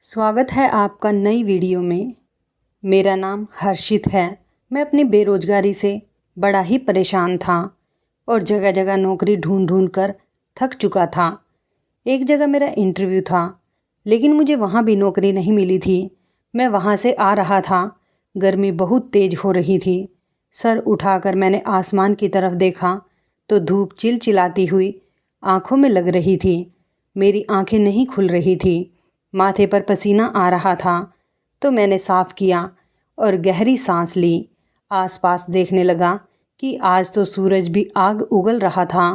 स्वागत है आपका नई वीडियो में। मेरा नाम हर्षित है। मैं अपनी बेरोज़गारी से बड़ा ही परेशान था और जगह जगह नौकरी ढूंढ ढूंढ कर थक चुका था। एक जगह मेरा इंटरव्यू था, लेकिन मुझे वहाँ भी नौकरी नहीं मिली थी। मैं वहाँ से आ रहा था, गर्मी बहुत तेज़ हो रही थी। सर उठाकर मैंने आसमान की तरफ देखा तो धूप चिलचिलाती हुई आँखों में लग रही थी। मेरी आँखें नहीं खुल रही थी, माथे पर पसीना आ रहा था। तो मैंने साफ़ किया और गहरी सांस ली। आसपास देखने लगा कि आज तो सूरज भी आग उगल रहा था।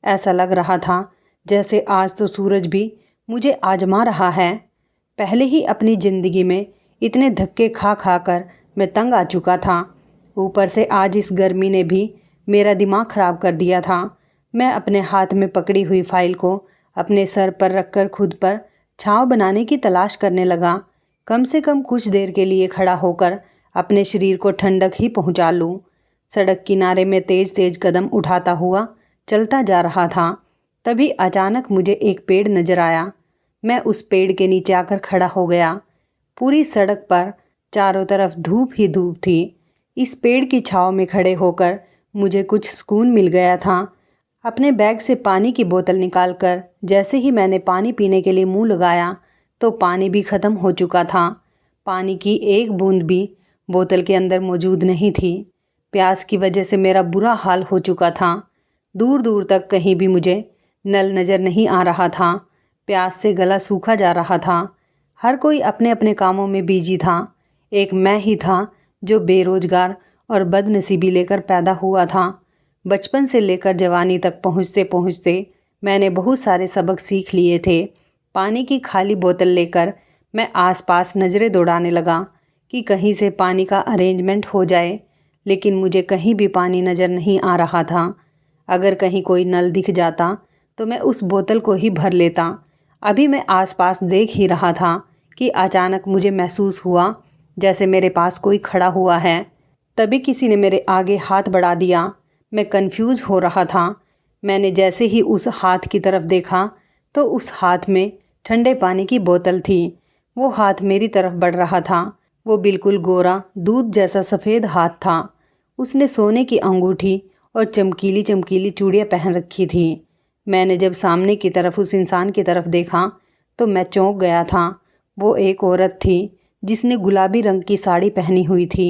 ऐसा लग रहा था जैसे आज तो सूरज भी मुझे आजमा रहा है। पहले ही अपनी ज़िंदगी में इतने धक्के खा खा कर मैं तंग आ चुका था। ऊपर से आज इस गर्मी ने भी मेरा दिमाग ख़राब कर दिया था। मैं अपने हाथ में पकड़ी हुई फाइल को अपने सर पर रखकर खुद पर छाँव बनाने की तलाश करने लगा। कम से कम कुछ देर के लिए खड़ा होकर अपने शरीर को ठंडक ही पहुंचा लूं। सड़क किनारे में तेज़ तेज़ कदम उठाता हुआ चलता जा रहा था। तभी अचानक मुझे एक पेड़ नज़र आया। मैं उस पेड़ के नीचे आकर खड़ा हो गया। पूरी सड़क पर चारों तरफ धूप ही धूप थी। इस पेड़ की छाँव में खड़े होकर मुझे कुछ सुकून मिल गया था। अपने बैग से पानी की बोतल निकालकर जैसे ही मैंने पानी पीने के लिए मुंह लगाया तो पानी भी ख़त्म हो चुका था। पानी की एक बूंद भी बोतल के अंदर मौजूद नहीं थी। प्यास की वजह से मेरा बुरा हाल हो चुका था। दूर दूर तक कहीं भी मुझे नल नज़र नहीं आ रहा था। प्यास से गला सूखा जा रहा था। हर कोई अपने अपने कामों में बिजी था। एक मैं ही था जो बेरोज़गार और बदनसीबी लेकर पैदा हुआ था। बचपन से लेकर जवानी तक पहुँचते पहुँचते मैंने बहुत सारे सबक सीख लिए थे। पानी की खाली बोतल लेकर मैं आसपास नज़रें दौड़ाने लगा कि कहीं से पानी का अरेंजमेंट हो जाए, लेकिन मुझे कहीं भी पानी नज़र नहीं आ रहा था। अगर कहीं कोई नल दिख जाता तो मैं उस बोतल को ही भर लेता। अभी मैं आसपास देख ही रहा था कि अचानक मुझे महसूस हुआ जैसे मेरे पास कोई खड़ा हुआ है। तभी किसी ने मेरे आगे हाथ बढ़ा दिया। मैं कंफ्यूज हो रहा था। मैंने जैसे ही उस हाथ की तरफ देखा तो उस हाथ में ठंडे पानी की बोतल थी। वो हाथ मेरी तरफ बढ़ रहा था। वो बिल्कुल गोरा दूध जैसा सफ़ेद हाथ था। उसने सोने की अंगूठी और चमकीली चमकीली चूड़ियाँ पहन रखी थी। मैंने जब सामने की तरफ उस इंसान की तरफ देखा तो मैं चौंक गया था। वो एक औरत थी जिसने गुलाबी रंग की साड़ी पहनी हुई थी।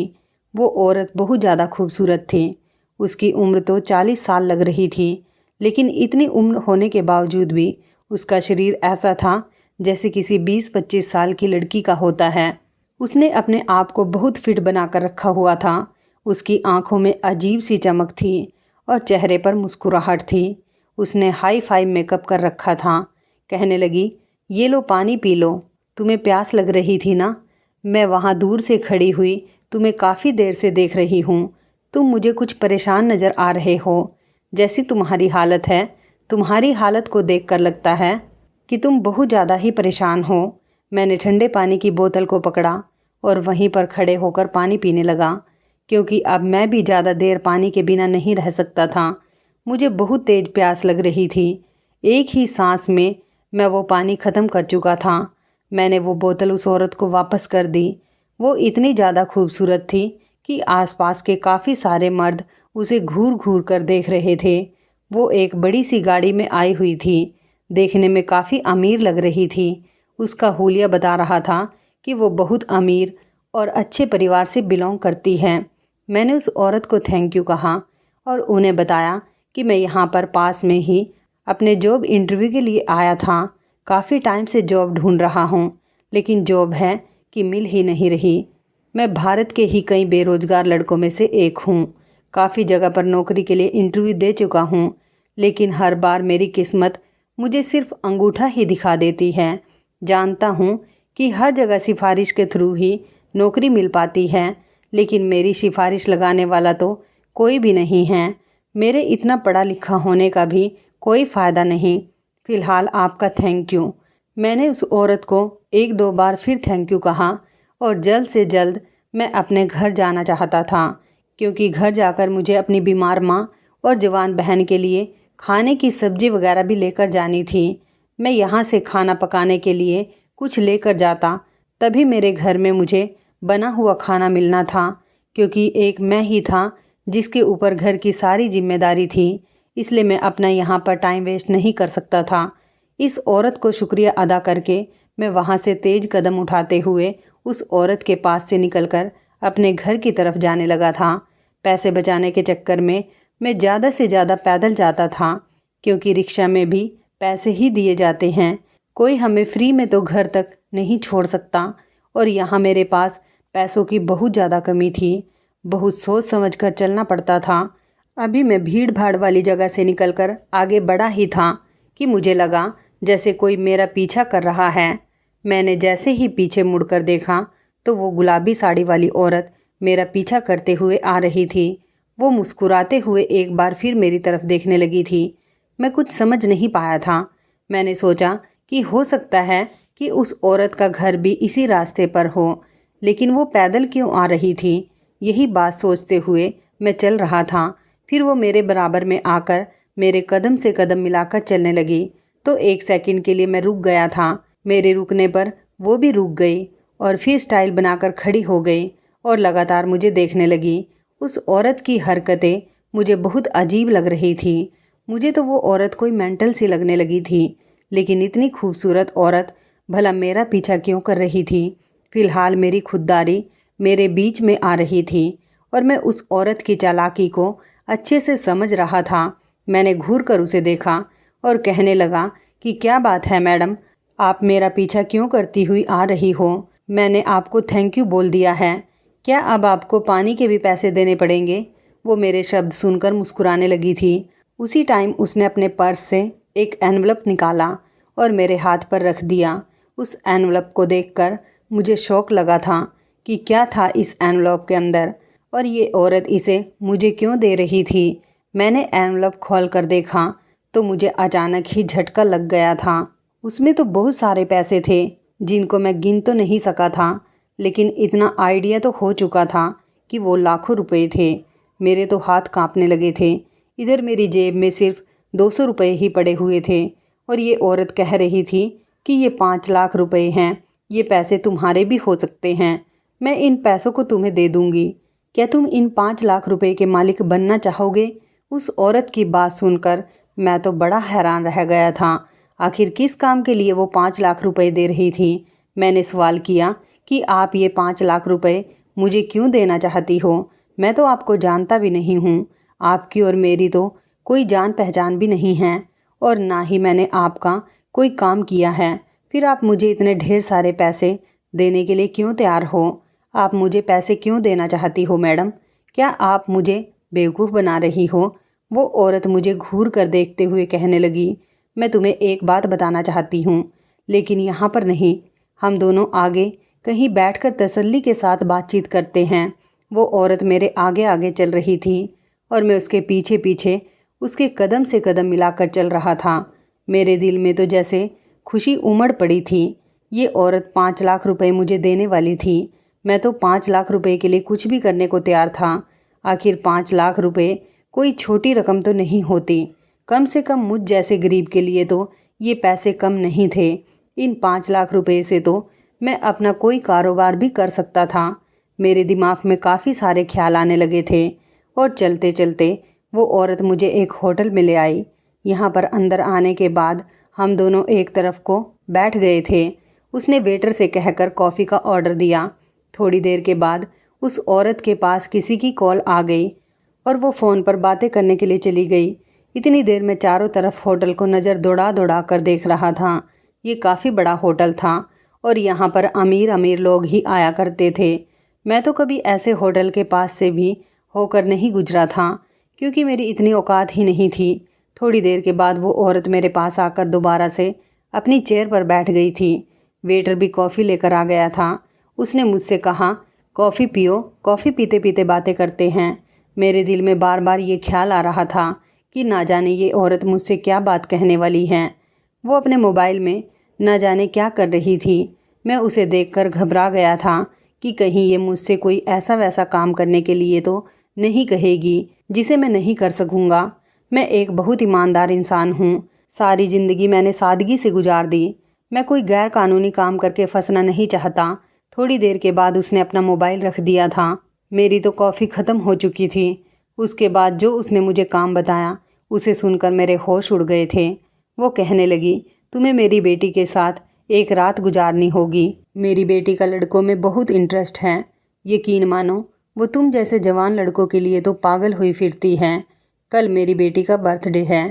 वो औरत बहुत ज़्यादा खूबसूरत थी। उसकी उम्र तो 40 साल लग रही थी, लेकिन इतनी उम्र होने के बावजूद भी उसका शरीर ऐसा था जैसे किसी 20-25 साल की लड़की का होता है। उसने अपने आप को बहुत फिट बनाकर रखा हुआ था। उसकी आंखों में अजीब सी चमक थी और चेहरे पर मुस्कुराहट थी। उसने हाई फाई मेकअप कर रखा था। कहने लगी, ये लो पानी पी लो, तुम्हें प्यास लग रही थी ना? मैं वहाँ दूर से खड़ी हुई तुम्हें काफ़ी देर से देख रही हूँ। तुम मुझे कुछ परेशान नज़र आ रहे हो। जैसी तुम्हारी हालत है, तुम्हारी हालत को देखकर लगता है कि तुम बहुत ज़्यादा ही परेशान हो। मैंने ठंडे पानी की बोतल को पकड़ा और वहीं पर खड़े होकर पानी पीने लगा, क्योंकि अब मैं भी ज़्यादा देर पानी के बिना नहीं रह सकता था। मुझे बहुत तेज़ प्यास लग रही थी। एक ही सांस में मैं वो पानी ख़त्म कर चुका था। मैंने वो बोतल उस औरत को वापस कर दी। वो इतनी ज़्यादा खूबसूरत थी कि आसपास के काफ़ी सारे मर्द उसे घूर घूर कर देख रहे थे। वो एक बड़ी सी गाड़ी में आई हुई थी। देखने में काफ़ी अमीर लग रही थी। उसका हुलिया बता रहा था कि वो बहुत अमीर और अच्छे परिवार से बिलोंग करती है। मैंने उस औरत को थैंक यू कहा और उन्हें बताया कि मैं यहाँ पर पास में ही अपने जॉब इंटरव्यू के लिए आया था। काफ़ी टाइम से जॉब ढूंढ रहा हूँ, लेकिन जॉब है कि मिल ही नहीं रही। मैं भारत के ही कई बेरोज़गार लड़कों में से एक हूँ। काफ़ी जगह पर नौकरी के लिए इंटरव्यू दे चुका हूँ, लेकिन हर बार मेरी किस्मत मुझे सिर्फ अंगूठा ही दिखा देती है। जानता हूँ कि हर जगह सिफारिश के थ्रू ही नौकरी मिल पाती है, लेकिन मेरी सिफारिश लगाने वाला तो कोई भी नहीं है। मेरे इतना पढ़ा लिखा होने का भी कोई फ़ायदा नहीं। फ़िलहाल आपका थैंक यू। मैंने उस औरत को 1-2 बार फिर थैंक यू कहा और जल्द से जल्द मैं अपने घर जाना चाहता था, क्योंकि घर जाकर मुझे अपनी बीमार माँ और जवान बहन के लिए खाने की सब्ज़ी वगैरह भी लेकर जानी थी। मैं यहाँ से खाना पकाने के लिए कुछ लेकर जाता तभी मेरे घर में मुझे बना हुआ खाना मिलना था, क्योंकि एक मैं ही था जिसके ऊपर घर की सारी जिम्मेदारी थी। इसलिए मैं अपना यहाँ पर टाइम वेस्ट नहीं कर सकता था। इस औरत को शुक्रिया अदा करके मैं वहाँ से तेज कदम उठाते हुए उस औरत के पास से निकलकर अपने घर की तरफ जाने लगा था। पैसे बचाने के चक्कर में मैं ज़्यादा से ज़्यादा पैदल जाता था, क्योंकि रिक्शा में भी पैसे ही दिए जाते हैं। कोई हमें फ्री में तो घर तक नहीं छोड़ सकता, और यहाँ मेरे पास पैसों की बहुत ज़्यादा कमी थी। बहुत सोच समझ कर चलना पड़ता था। अभी मैं भीड़ भाड़ वाली जगह से निकलकर आगे बढ़ा ही था कि मुझे लगा जैसे कोई मेरा पीछा कर रहा है। मैंने जैसे ही पीछे मुड़कर देखा तो वो गुलाबी साड़ी वाली औरत मेरा पीछा करते हुए आ रही थी। वो मुस्कुराते हुए एक बार फिर मेरी तरफ देखने लगी थी। मैं कुछ समझ नहीं पाया था। मैंने सोचा कि हो सकता है कि उस औरत का घर भी इसी रास्ते पर हो, लेकिन वो पैदल क्यों आ रही थी। यही बात सोचते हुए मैं चल रहा था। फिर वो मेरे बराबर में आकर मेरे कदम से कदम मिलाकर चलने लगी, तो एक सेकंड के लिए मैं रुक गया था। मेरे रुकने पर वो भी रुक गई और फिर स्टाइल बनाकर खड़ी हो गई और लगातार मुझे देखने लगी। उस औरत की हरकतें मुझे बहुत अजीब लग रही थी। मुझे तो वो औरत कोई मेंटल सी लगने लगी थी, लेकिन इतनी खूबसूरत औरत भला मेरा पीछा क्यों कर रही थी। फिलहाल मेरी खुददारी मेरे बीच में आ रही थी और मैं उस औरत की चालाकी को अच्छे से समझ रहा था। मैंने घूर कर उसे देखा और कहने लगा कि क्या बात है मैडम, आप मेरा पीछा क्यों करती हुई आ रही हो। मैंने आपको थैंक यू बोल दिया है, क्या अब आपको पानी के भी पैसे देने पड़ेंगे। वो मेरे शब्द सुनकर मुस्कुराने लगी थी। उसी टाइम उसने अपने पर्स से एक एनवलप निकाला और मेरे हाथ पर रख दिया। उस एनवलप को देखकर मुझे शौक लगा था कि क्या था इस एनवलप के अंदर, और ये औरत इसे मुझे क्यों दे रही थी। मैंने एनवलप खोल कर देखा तो मुझे अचानक ही झटका लग गया था। उसमें तो बहुत सारे पैसे थे जिनको मैं गिन तो नहीं सका था, लेकिन इतना आइडिया तो हो चुका था कि वो लाखों रुपए थे। मेरे तो हाथ कांपने लगे थे। इधर मेरी जेब में सिर्फ 200 रुपये ही पड़े हुए थे और ये औरत कह रही थी कि ये 5 लाख रुपए हैं, ये पैसे तुम्हारे भी हो सकते हैं, मैं इन पैसों को तुम्हें दे दूंगी, क्या तुम इन 5 लाख रुपए के मालिक बनना चाहोगे। उस औरत की बात सुनकर मैं तो बड़ा हैरान रह गया था। आखिर किस काम के लिए वो 5 लाख रुपए दे रही थी। मैंने सवाल किया कि आप ये 5 लाख रुपए मुझे क्यों देना चाहती हो। मैं तो आपको जानता भी नहीं हूँ। आपकी और मेरी तो कोई जान पहचान भी नहीं है, और ना ही मैंने आपका कोई काम किया है। फिर आप मुझे इतने ढेर सारे पैसे देने के लिए क्यों तैयार हो। आप मुझे पैसे क्यों देना चाहती हो मैडम, क्या आप मुझे बेवकूफ़ बना रही हो। वो औरत मुझे घूर कर देखते हुए कहने लगी, मैं तुम्हें एक बात बताना चाहती हूँ, लेकिन यहाँ पर नहीं, हम दोनों आगे कहीं बैठकर तसल्ली के साथ बातचीत करते हैं। वो औरत मेरे आगे आगे चल रही थी और मैं उसके पीछे पीछे उसके कदम से कदम मिलाकर चल रहा था। मेरे दिल में तो जैसे खुशी उमड़ पड़ी थी। ये औरत 5 लाख रुपए मुझे देने वाली थी। मैं तो 5 लाख रुपए के लिए कुछ भी करने को तैयार था। आखिर 5 लाख रुपए कोई छोटी रकम तो नहीं होती। कम से कम मुझ जैसे गरीब के लिए तो ये पैसे कम नहीं थे। इन 5 लाख रुपए से तो मैं अपना कोई कारोबार भी कर सकता था। मेरे दिमाग में काफ़ी सारे ख्याल आने लगे थे और चलते चलते वो औरत मुझे एक होटल में ले आई। यहाँ पर अंदर आने के बाद हम दोनों एक तरफ को बैठ गए थे। उसने वेटर से कहकर कॉफ़ी का ऑर्डर दिया। थोड़ी देर के बाद उस औरत के पास किसी की कॉल आ गई और वो फ़ोन पर बातें करने के लिए चली गई। इतनी देर में चारों तरफ होटल को नज़र दौड़ा दौड़ा कर देख रहा था। ये काफ़ी बड़ा होटल था और यहाँ पर अमीर अमीर लोग ही आया करते थे। मैं तो कभी ऐसे होटल के पास से भी होकर नहीं गुजरा था, क्योंकि मेरी इतनी औकात ही नहीं थी। थोड़ी देर के बाद वो औरत मेरे पास आकर दोबारा से अपनी चेयर पर बैठ गई थी। वेटर भी कॉफ़ी लेकर आ गया था। उसने मुझसे कहा, कॉफ़ी पियो, कॉफ़ी पीते पीते बातें करते हैं। मेरे दिल में बार बार ये ख्याल आ रहा था कि ना जाने ये औरत मुझसे क्या बात कहने वाली है। वो अपने मोबाइल में ना जाने क्या कर रही थी। मैं उसे देखकर घबरा गया था कि कहीं ये मुझसे कोई ऐसा वैसा काम करने के लिए तो नहीं कहेगी जिसे मैं नहीं कर सकूँगा। मैं एक बहुत ईमानदार इंसान हूँ। सारी ज़िंदगी मैंने सादगी से गुजार दी। मैं कोई गैर कानूनी काम करके फंसना नहीं चाहता। थोड़ी देर के बाद उसने अपना मोबाइल रख दिया था। मेरी तो कॉफ़ी ख़त्म हो चुकी थी। उसके बाद जो उसने मुझे काम बताया उसे सुनकर मेरे होश उड़ गए थे। वो कहने लगी, तुम्हें मेरी बेटी के साथ एक रात गुजारनी होगी। मेरी बेटी का लड़कों में बहुत इंटरेस्ट है। यकीन मानो वो तुम जैसे जवान लड़कों के लिए तो पागल हुई फिरती है। कल मेरी बेटी का बर्थडे है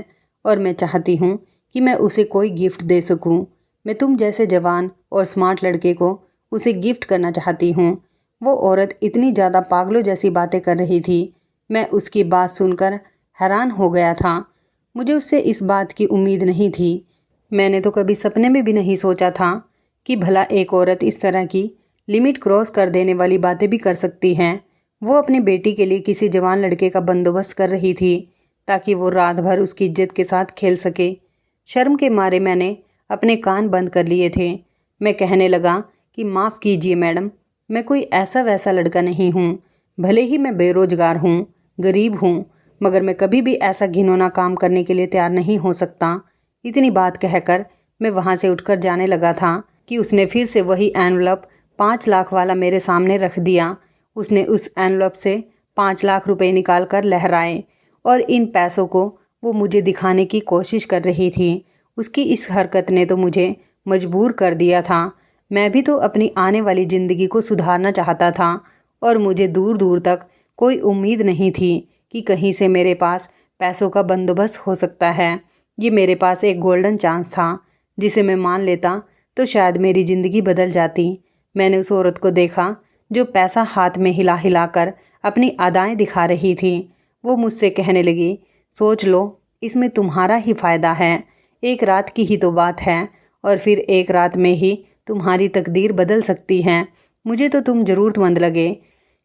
और मैं चाहती हूँ कि मैं उसे कोई गिफ्ट दे सकूँ। मैं तुम जैसे जवान और स्मार्ट लड़के को उसे गिफ्ट करना चाहती हूँ। वो औरत इतनी ज़्यादा पागलों जैसी बातें कर रही थी। मैं उसकी बात सुनकर हैरान हो गया था। मुझे उससे इस बात की उम्मीद नहीं थी। मैंने तो कभी सपने में भी नहीं सोचा था कि भला एक औरत इस तरह की लिमिट क्रॉस कर देने वाली बातें भी कर सकती है। वो अपनी बेटी के लिए किसी जवान लड़के का बंदोबस्त कर रही थी ताकि वो रात भर उसकी इज्जत के साथ खेल सके। शर्म के मारे मैंने अपने कान बंद कर लिए थे। मैं कहने लगा कि माफ़ कीजिए मैडम, मैं कोई ऐसा वैसा लड़का नहीं हूँ। भले ही मैं बेरोजगार हूँ, गरीब हूँ, मगर मैं कभी भी ऐसा घिनौना काम करने के लिए तैयार नहीं हो सकता। इतनी बात कहकर मैं वहाँ से उठकर जाने लगा था कि उसने फिर से वही एनवलप 5 लाख वाला मेरे सामने रख दिया। उसने उस एनवलप से 5 लाख रुपए निकाल कर लहराए और इन पैसों को वो मुझे दिखाने की कोशिश कर रही थी। उसकी इस हरकत ने तो मुझे मजबूर कर दिया था। मैं भी तो अपनी आने वाली ज़िंदगी को सुधारना चाहता था और मुझे दूर दूर तक कोई उम्मीद नहीं थी कि कहीं से मेरे पास पैसों का बंदोबस्त हो सकता है। ये मेरे पास एक गोल्डन चांस था जिसे मैं मान लेता तो शायद मेरी ज़िंदगी बदल जाती। मैंने उस औरत को देखा जो पैसा हाथ में हिला हिला कर अपनी अदाएँ दिखा रही थी। वो मुझसे कहने लगी, सोच लो, इसमें तुम्हारा ही फ़ायदा है। एक रात की ही तो बात है और फिर एक रात में ही तुम्हारी तकदीर बदल सकती है। मुझे तो तुम ज़रूरतमंद लगे,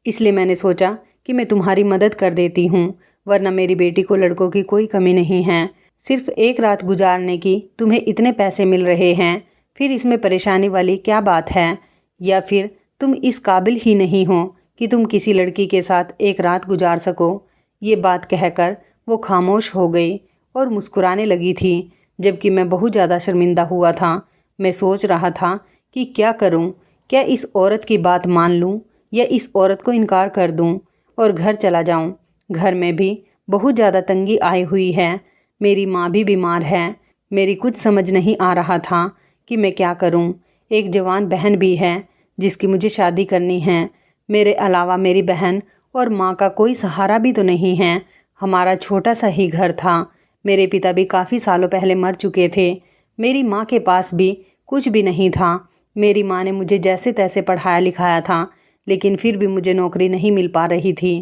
इसलिए मैंने सोचा कि मैं तुम्हारी मदद कर देती हूँ, वरना मेरी बेटी को लड़कों की कोई कमी नहीं है। सिर्फ एक रात गुजारने की तुम्हें इतने पैसे मिल रहे हैं, फिर इसमें परेशानी वाली क्या बात है? या फिर तुम इस काबिल ही नहीं हो कि तुम किसी लड़की के साथ एक रात गुजार सको? ये बात कहकर वो खामोश हो गई और मुस्कुराने लगी थी, जबकि मैं बहुत ज़्यादा शर्मिंदा हुआ था। मैं सोच रहा था कि क्या करूं? क्या इस औरत की बात मान लूं या इस औरत को इनकार कर दूं और घर चला जाऊं? घर में भी बहुत ज़्यादा तंगी आई हुई है। मेरी माँ भी बीमार है। मेरी कुछ समझ नहीं आ रहा था कि मैं क्या करूं। एक जवान बहन भी है जिसकी मुझे शादी करनी है। मेरे अलावा मेरी बहन और माँ का कोई सहारा भी तो नहीं है। हमारा छोटा सा ही घर था। मेरे पिता भी काफ़ी सालों पहले मर चुके थे। मेरी माँ के पास भी कुछ भी नहीं था। मेरी माँ ने मुझे जैसे तैसे पढ़ाया लिखाया था, लेकिन फिर भी मुझे नौकरी नहीं मिल पा रही थी।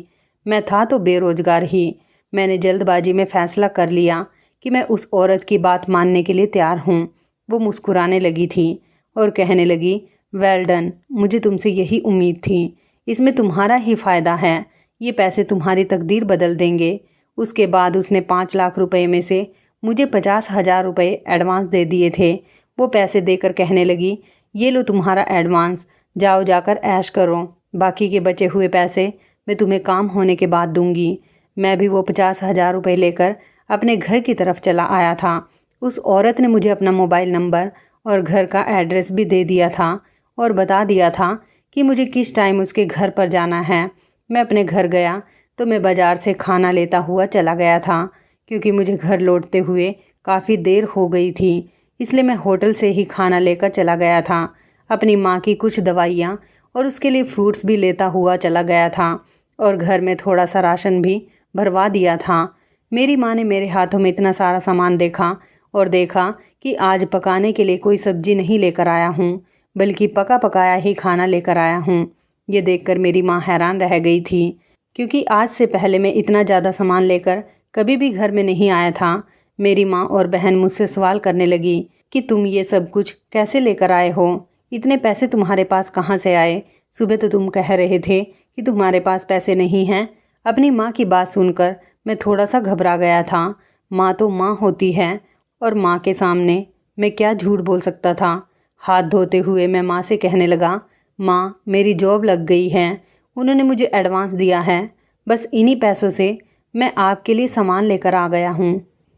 मैं था तो बेरोजगार ही। मैंने जल्दबाजी में फ़ैसला कर लिया कि मैं उस औरत की बात मानने के लिए तैयार हूँ। वो मुस्कुराने लगी थी और कहने लगी, वेल डन, मुझे तुमसे यही उम्मीद थी। इसमें तुम्हारा ही फ़ायदा है। ये पैसे तुम्हारी तकदीर बदल देंगे। उसके बाद उसने 5 लाख रुपए में से मुझे 50,000 रुपये एडवांस दे दिए थे। वो पैसे देकर कहने लगी, ये लो तुम्हारा एडवांस, जाओ जाकर ऐश करो। बाकी के बचे हुए पैसे मैं तुम्हें काम होने के बाद दूंगी। मैं भी वो 50,000 रुपये लेकर अपने घर की तरफ चला आया था। उस औरत ने मुझे अपना मोबाइल नंबर और घर का एड्रेस भी दे दिया था और बता दिया था कि मुझे किस टाइम उसके घर पर जाना है। मैं अपने घर गया तो मैं बाज़ार से खाना लेता हुआ चला गया था, क्योंकि मुझे घर लौटते हुए काफ़ी देर हो गई थी। इसलिए मैं होटल से ही खाना लेकर चला गया था। अपनी माँ की कुछ दवाइयाँ और उसके लिए फ्रूट्स भी लेता हुआ चला गया था और घर में थोड़ा सा राशन भी भरवा दिया था। मेरी माँ ने मेरे हाथों में इतना सारा सामान देखा और देखा कि आज पकाने के लिए कोई सब्जी नहीं लेकर आया हूँ, बल्कि पका पकाया ही खाना लेकर आया हूँ। ये देखकर मेरी माँ हैरान रह गई थी, क्योंकि आज से पहले मैं इतना ज़्यादा सामान लेकर कभी भी घर में नहीं आया था। मेरी माँ और बहन मुझसे सवाल करने लगी कि तुम ये सब कुछ कैसे लेकर आए हो? इतने पैसे तुम्हारे पास कहाँ से आए? सुबह तो तुम कह रहे थे कि तुम्हारे पास पैसे नहीं हैं। अपनी माँ की बात सुनकर मैं थोड़ा सा घबरा गया था। माँ तो माँ होती है और माँ के सामने मैं क्या झूठ बोल सकता था। हाथ धोते हुए मैं माँ से कहने लगा, माँ, मेरी जॉब लग गई है। उन्होंने मुझे एडवांस दिया है। बस इन्हीं पैसों से मैं आपके लिए सामान लेकर आ गया हूँ।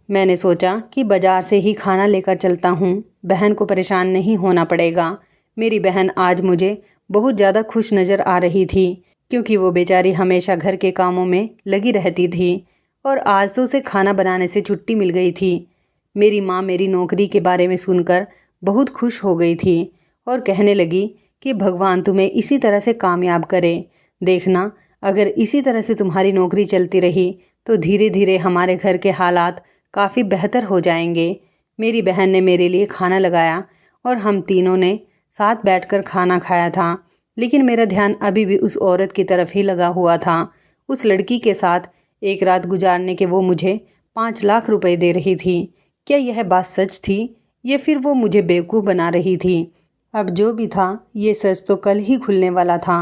मैंने सोचा कि बाज़ार से ही खाना लेकर चलता हूँ, बहन को परेशान नहीं होना पड़ेगा। मेरी बहन आज मुझे बहुत ज़्यादा खुश नज़र आ रही थी, क्योंकि वो बेचारी हमेशा घर के कामों में लगी रहती थी और आज तो उसे खाना बनाने से छुट्टी मिल गई थी। मेरी माँ मेरी नौकरी के बारे में सुनकर बहुत खुश हो गई थी और कहने लगी कि भगवान तुम्हें इसी तरह से कामयाब करे। देखना, अगर इसी तरह से तुम्हारी नौकरी चलती रही तो धीरे धीरे हमारे घर के हालात काफ़ी बेहतर हो जाएंगे। मेरी बहन ने मेरे लिए खाना लगाया और हम तीनों ने साथ बैठकर खाना खाया था। लेकिन मेरा ध्यान अभी भी उस औरत की तरफ ही लगा हुआ था, उस लड़की के साथ एक रात गुजारने के वो मुझे 5 लाख रुपए दे रही थी। क्या यह बात सच थी या फिर वो मुझे बेवकूफ़ बना रही थी? अब जो भी था, ये सच तो कल ही खुलने वाला था।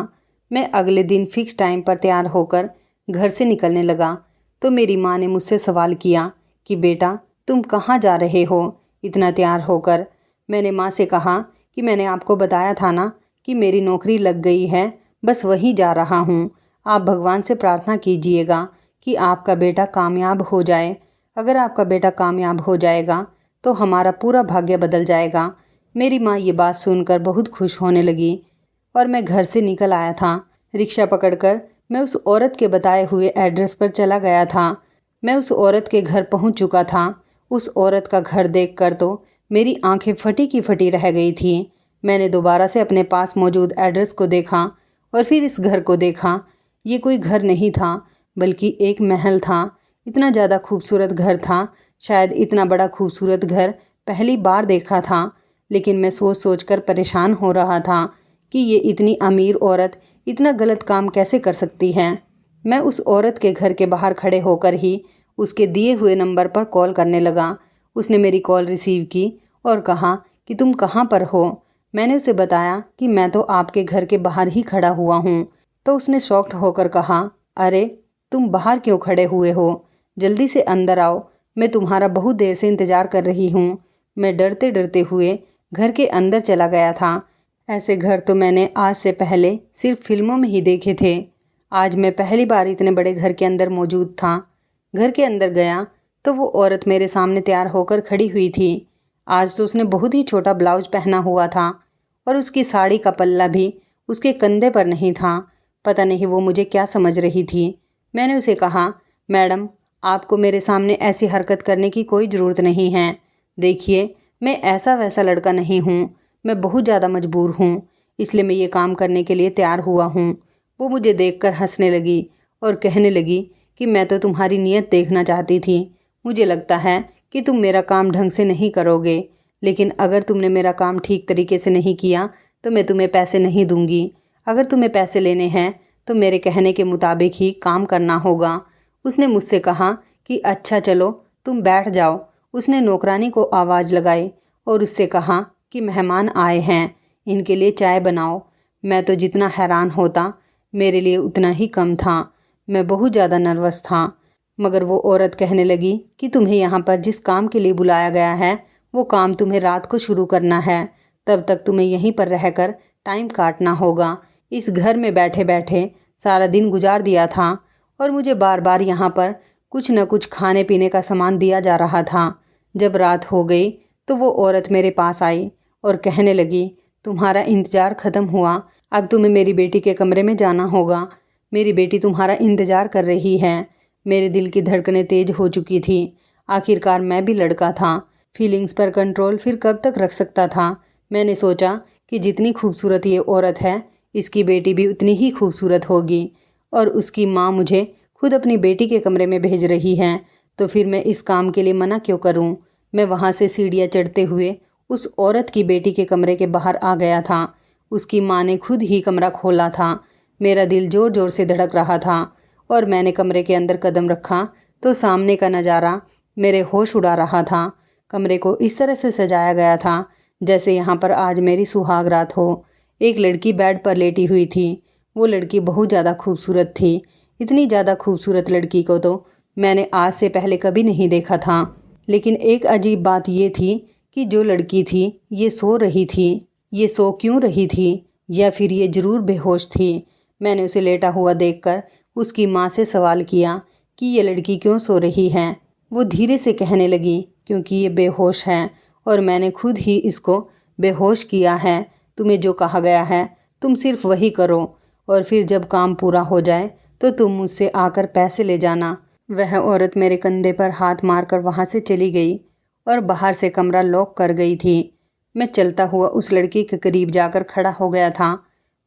मैं अगले दिन फिक्स टाइम पर तैयार होकर घर से निकलने लगा तो मेरी माँ ने मुझसे सवाल किया कि बेटा, तुम कहाँ जा रहे हो इतना तैयार होकर? मैंने माँ से कहा कि मैंने आपको बताया था ना कि मेरी नौकरी लग गई है, बस वहीं जा रहा हूँ। आप भगवान से प्रार्थना कीजिएगा कि आपका बेटा कामयाब हो जाए। अगर आपका बेटा कामयाब हो जाएगा तो हमारा पूरा भाग्य बदल जाएगा। मेरी माँ ये बात सुनकर बहुत खुश होने लगी और मैं घर से निकल आया था। रिक्शा पकड़कर मैं उस औरत के बताए हुए एड्रेस पर चला गया था। मैं उस औरत के घर पहुंच चुका था। उस औरत का घर देखकर तो मेरी आंखें फटी की फटी रह गई थी। मैंने दोबारा से अपने पास मौजूद एड्रेस को देखा और फिर इस घर को देखा। ये कोई घर नहीं था, बल्कि एक महल था। इतना ज़्यादा खूबसूरत घर था, शायद इतना बड़ा खूबसूरत घर पहली बार देखा था। लेकिन मैं सोच सोच कर परेशान हो रहा था कि ये इतनी अमीर औरत इतना गलत काम कैसे कर सकती है। मैं उस औरत के घर के बाहर खड़े होकर ही उसके दिए हुए नंबर पर कॉल करने लगा। उसने मेरी कॉल रिसीव की और कहा कि तुम कहाँ पर हो? मैंने उसे बताया कि मैं तो आपके घर के बाहर ही खड़ा हुआ हूँ। तो उसने शॉक्ड होकर कहा, अरे तुम बाहर क्यों खड़े हुए हो? जल्दी से अंदर आओ, मैं तुम्हारा बहुत देर से इंतज़ार कर रही हूँ। मैं डरते डरते हुए घर के अंदर चला गया था। ऐसे घर तो मैंने आज से पहले सिर्फ फिल्मों में ही देखे थे। आज मैं पहली बार इतने बड़े घर के अंदर मौजूद था। घर के अंदर गया तो वो औरत मेरे सामने तैयार होकर खड़ी हुई थी। आज तो उसने बहुत ही छोटा ब्लाउज पहना हुआ था और उसकी साड़ी का पल्ला भी उसके कंधे पर नहीं था। पता नहीं वो मुझे क्या समझ रही थी। मैंने उसे कहा, मैडम, आपको मेरे सामने ऐसी हरकत करने की कोई ज़रूरत नहीं है। देखिए, मैं ऐसा वैसा लड़का नहीं हूँ, मैं बहुत ज़्यादा मजबूर हूँ, इसलिए मैं ये काम करने के लिए तैयार हुआ हूँ। वो मुझे देखकर हंसने लगी और कहने लगी कि मैं तो तुम्हारी नीयत देखना चाहती थी। मुझे लगता है कि तुम मेरा काम ढंग से नहीं करोगे, लेकिन अगर तुमने मेरा काम ठीक तरीके से नहीं किया तो मैं तुम्हें पैसे नहीं दूंगी। अगर तुम्हें पैसे लेने हैं तो मेरे कहने के मुताबिक ही काम करना होगा। उसने मुझसे कहा कि अच्छा चलो तुम बैठ जाओ। उसने नौकरानी को आवाज़ लगाई और उससे कहा कि मेहमान आए हैं, इनके लिए चाय बनाओ। मैं तो जितना हैरान होता मेरे लिए उतना ही कम था। मैं बहुत ज़्यादा नर्वस था। मगर वो औरत कहने लगी कि तुम्हें यहाँ पर जिस काम के लिए बुलाया गया है वो काम तुम्हें रात को शुरू करना है। तब तक तुम्हें यहीं पर रहकर टाइम काटना होगा। इस घर में बैठे बैठे सारा दिन गुजार दिया था और मुझे बार बार यहाँ पर कुछ न कुछ खाने पीने का सामान दिया जा रहा था। जब रात हो गई तो वो औरत मेरे पास आई और कहने लगी, तुम्हारा इंतज़ार ख़त्म हुआ, अब तुम्हें मेरी बेटी के कमरे में जाना होगा। मेरी बेटी तुम्हारा इंतज़ार कर रही है। मेरे दिल की धड़कनें तेज़ हो चुकी थी। आखिरकार मैं भी लड़का था, फीलिंग्स पर कंट्रोल फिर कब तक रख सकता था। मैंने सोचा कि जितनी खूबसूरत ये औरत है, इसकी बेटी भी उतनी ही खूबसूरत होगी और उसकी माँ मुझे खुद अपनी बेटी के कमरे में भेज रही है, तो फिर मैं इस काम के लिए मना क्यों करूं। मैं वहाँ से सीढ़ियाँ चढ़ते हुए उस औरत की बेटी के कमरे के बाहर आ गया था। उसकी माँ ने खुद ही कमरा खोला था। मेरा दिल ज़ोर ज़ोर से धड़क रहा था और मैंने कमरे के अंदर कदम रखा तो सामने का नज़ारा मेरे होश उड़ा रहा था। कमरे को इस तरह से सजाया गया था जैसे यहाँ पर आज मेरी सुहाग रात हो। एक लड़की बेड पर लेटी हुई थी। वो लड़की बहुत ज़्यादा खूबसूरत थी। इतनी ज़्यादा खूबसूरत लड़की को तो मैंने आज से पहले कभी नहीं देखा था। लेकिन एक अजीब बात ये थी कि जो लड़की थी ये सो रही थी। ये सो क्यों रही थी, या फिर ये ज़रूर बेहोश थी। मैंने उसे लेटा हुआ देखकर उसकी माँ से सवाल किया कि ये लड़की क्यों सो रही है। वो धीरे से कहने लगी, क्योंकि ये बेहोश है और मैंने खुद ही इसको बेहोश किया है। तुम्हें जो कहा गया है तुम सिर्फ वही करो और फिर जब काम पूरा हो जाए तो तुम मुझसे आकर पैसे ले जाना। वह औरत मेरे कंधे पर हाथ मारकर वहाँ से चली गई और बाहर से कमरा लॉक कर गई थी। मैं चलता हुआ उस लड़की के करीब जाकर खड़ा हो गया था।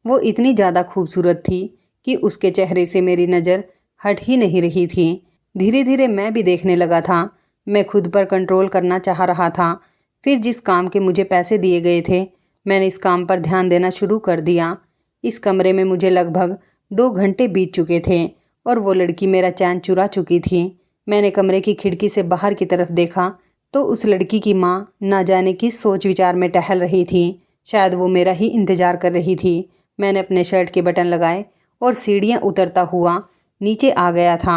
वो इतनी ज़्यादा खूबसूरत थी कि उसके चेहरे से मेरी नज़र हट ही नहीं रही थी। धीरे धीरे मैं भी देखने लगा था। मैं खुद पर कंट्रोल करना चाह रहा था। फिर जिस काम के मुझे पैसे दिए गए थे मैंने इस काम पर ध्यान देना शुरू कर दिया। इस कमरे में मुझे लगभग 2 घंटे बीत चुके थे और वो लड़की मेरा चैन चुरा चुकी थी। मैंने कमरे की खिड़की से बाहर की तरफ देखा तो उस लड़की की माँ ना जाने किस सोच विचार में टहल रही थी। शायद वो मेरा ही इंतज़ार कर रही थी। मैंने अपने शर्ट के बटन लगाए और सीढ़ियाँ उतरता हुआ नीचे आ गया था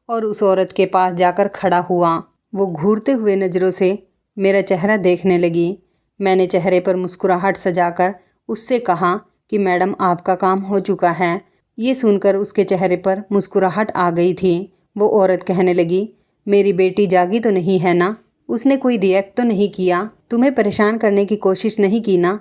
और उस औरत के पास जाकर खड़ा हुआ। वो घूरते हुए नज़रों से मेरा चेहरा देखने लगी। मैंने चेहरे पर मुस्कुराहट सजाकर उससे कहा कि मैडम आपका काम हो चुका है। ये सुनकर उसके चेहरे पर मुस्कुराहट आ गई थी। वो औरत कहने लगी, मेरी बेटी जागी तो नहीं है ना? उसने कोई रिएक्ट तो नहीं किया? तुम्हें परेशान करने की कोशिश नहीं की ना?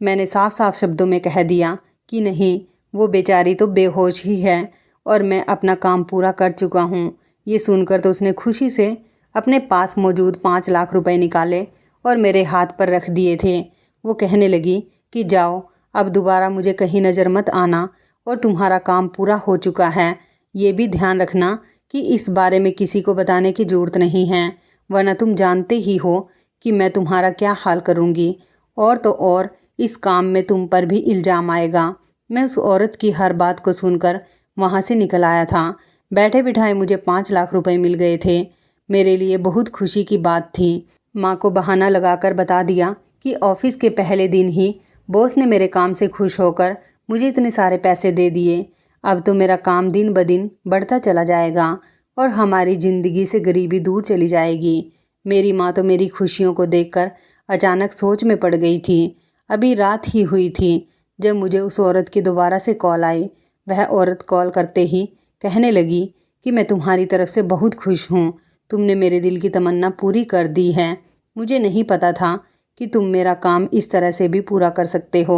मैंने साफ साफ शब्दों में कह दिया कि नहीं, वो बेचारी तो बेहोश ही है और मैं अपना काम पूरा कर चुका हूँ। ये सुनकर तो उसने खुशी से अपने पास मौजूद 5 लाख रुपए निकाले और मेरे हाथ पर रख दिए थे। वो कहने लगी कि जाओ, अब दोबारा मुझे कहीं नज़र मत आना और तुम्हारा काम पूरा हो चुका है। ये भी ध्यान रखना कि इस बारे में किसी को बताने की ज़रूरत नहीं है, वरना तुम जानते ही हो कि मैं तुम्हारा क्या हाल करूँगी। और तो और इस काम में तुम पर भी इल्ज़ाम आएगा। मैं उस औरत की हर बात को सुनकर वहाँ से निकल आया था। बैठे बिठाए मुझे 5 लाख रुपए मिल गए थे। मेरे लिए बहुत खुशी की बात थी। माँ को बहाना लगाकर बता दिया कि ऑफिस के पहले दिन ही बॉस ने मेरे काम से खुश होकर मुझे इतने सारे पैसे दे दिए। अब तो मेरा काम दिन ब दिन बढ़ता चला जाएगा और हमारी ज़िंदगी से गरीबी दूर चली जाएगी। मेरी माँ तो मेरी खुशियों को देखकर अचानक सोच में पड़ गई थी। अभी रात ही हुई थी जब मुझे उस औरत की दोबारा से कॉल आई। वह औरत कॉल करते ही कहने लगी कि मैं तुम्हारी तरफ से बहुत खुश हूँ। तुमने मेरे दिल की तमन्ना पूरी कर दी है। मुझे नहीं पता था कि तुम मेरा काम इस तरह से भी पूरा कर सकते हो।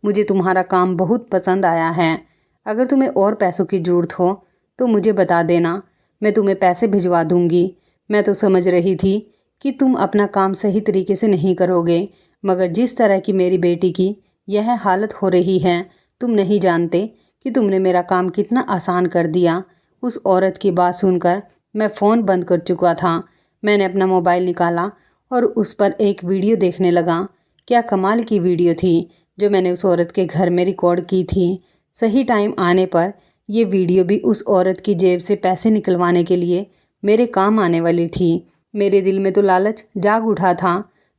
मुझे तुम्हारा काम बहुत पसंद आया है। अगर तुम्हें और पैसों की ज़रूरत हो तो मुझे बता देना, मैं तुम्हें पैसे भिजवा दूँगी। मैं तो समझ रही थी कि तुम अपना काम सही तरीके से नहीं करोगे, मगर जिस तरह की मेरी बेटी की यह हालत हो रही है, तुम नहीं जानते कि तुमने मेरा काम कितना आसान कर दिया। उस औरत की बात सुनकर मैं फ़ोन बंद कर चुका था। मैंने अपना मोबाइल निकाला और उस पर एक वीडियो देखने लगा। क्या कमाल की वीडियो थी जो मैंने उस औरत के घर में रिकॉर्ड की थी। सही टाइम आने पर ये वीडियो भी उस औरत की जेब से पैसे निकलवाने के लिए मेरे काम आने वाली थी। मेरे दिल में तो लालच जाग उठा था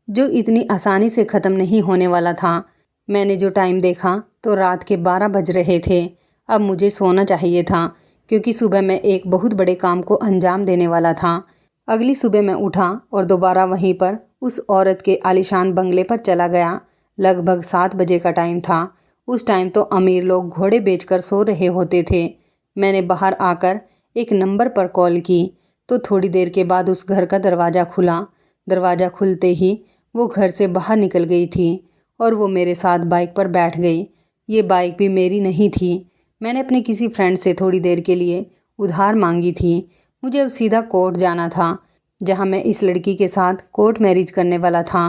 जो इतनी आसानी से ख़त्म नहीं होने वाला था। मैंने जो टाइम देखा तो रात के 12 बज रहे थे। अब मुझे सोना चाहिए था क्योंकि सुबह मैं एक बहुत बड़े काम को अंजाम देने वाला था। अगली सुबह मैं उठा और दोबारा वहीं पर उस औरत के आलीशान बंगले पर चला गया। लगभग 7 बजे का टाइम था। उस टाइम तो अमीर लोग घोड़े बेचकर सो रहे होते थे। मैंने बाहर आकर एक नंबर पर कॉल की तो थोड़ी देर के बाद उस घर का दरवाज़ा खुला। दरवाज़ा खुलते ही वो घर से बाहर निकल गई थी और वो मेरे साथ बाइक पर बैठ गई। ये बाइक भी मेरी नहीं थी। मैंने अपने किसी फ्रेंड से थोड़ी देर के लिए उधार मांगी थी। मुझे अब सीधा कोर्ट जाना था, जहाँ मैं इस लड़की के साथ कोर्ट मैरिज करने वाला था।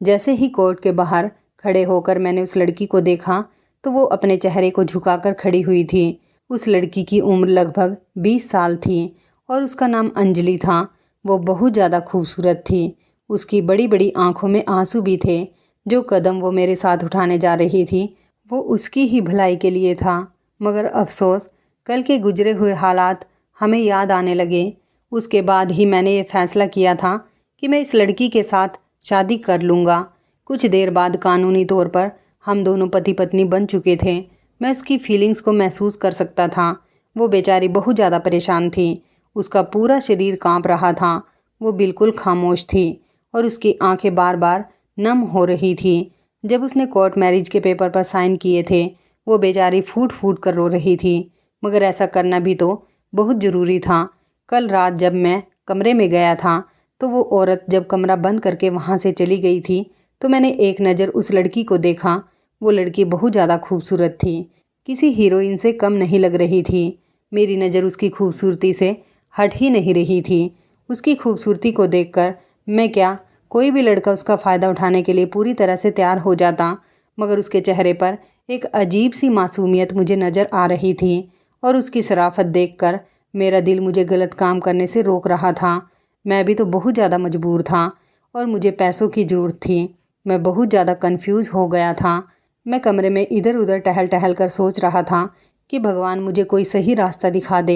जैसे ही कोर्ट के बाहर खड़े होकर मैंने उस लड़की को देखा तो वो अपने चेहरे को झुकाकर खड़ी हुई थी। उस लड़की की उम्र लगभग 20 साल थी और उसका नाम अंजलि था। वो बहुत ज़्यादा खूबसूरत थी। उसकी बड़ी बड़ी आंखों में आंसू भी थे। जो कदम वो मेरे साथ उठाने जा रही थी वो उसकी ही भलाई के लिए था। मगर अफसोस, कल के गुजरे हुए हालात हमें याद आने लगे। उसके बाद ही मैंने ये फ़ैसला किया था कि मैं इस लड़की के साथ शादी कर लूँगा। कुछ देर बाद कानूनी तौर पर हम दोनों पति पत्नी बन चुके थे। मैं उसकी फीलिंग्स को महसूस कर सकता था। वो बेचारी बहुत ज़्यादा परेशान थी। उसका पूरा शरीर कांप रहा था। वो बिल्कुल खामोश थी और उसकी आंखें बार बार नम हो रही थी। जब उसने कोर्ट मैरिज के पेपर पर साइन किए थे वो बेचारी फूट फूट कर रो रही थी, मगर ऐसा करना भी तो बहुत ज़रूरी था। कल रात जब मैं कमरे में गया था तो वो औरत जब कमरा बंद करके वहाँ से चली गई थी तो मैंने एक नज़र उस लड़की को देखा। वो लड़की बहुत ज़्यादा खूबसूरत थी, किसी हीरोइन से कम नहीं लग रही थी। मेरी नज़र उसकी खूबसूरती से हट ही नहीं रही थी। उसकी खूबसूरती को देखकर मैं क्या, कोई भी लड़का उसका फ़ायदा उठाने के लिए पूरी तरह से तैयार हो जाता, मगर उसके चेहरे पर एक अजीब सी मासूमियत मुझे नज़र आ रही थी और उसकी शराफत देखकर मेरा दिल मुझे गलत काम करने से रोक रहा था। मैं भी तो बहुत ज़्यादा मजबूर था और मुझे पैसों की ज़रूरत थी। मैं बहुत ज़्यादा कंफ्यूज हो गया था। मैं कमरे में इधर उधर टहल टहल कर सोच रहा था कि भगवान मुझे कोई सही रास्ता दिखा दे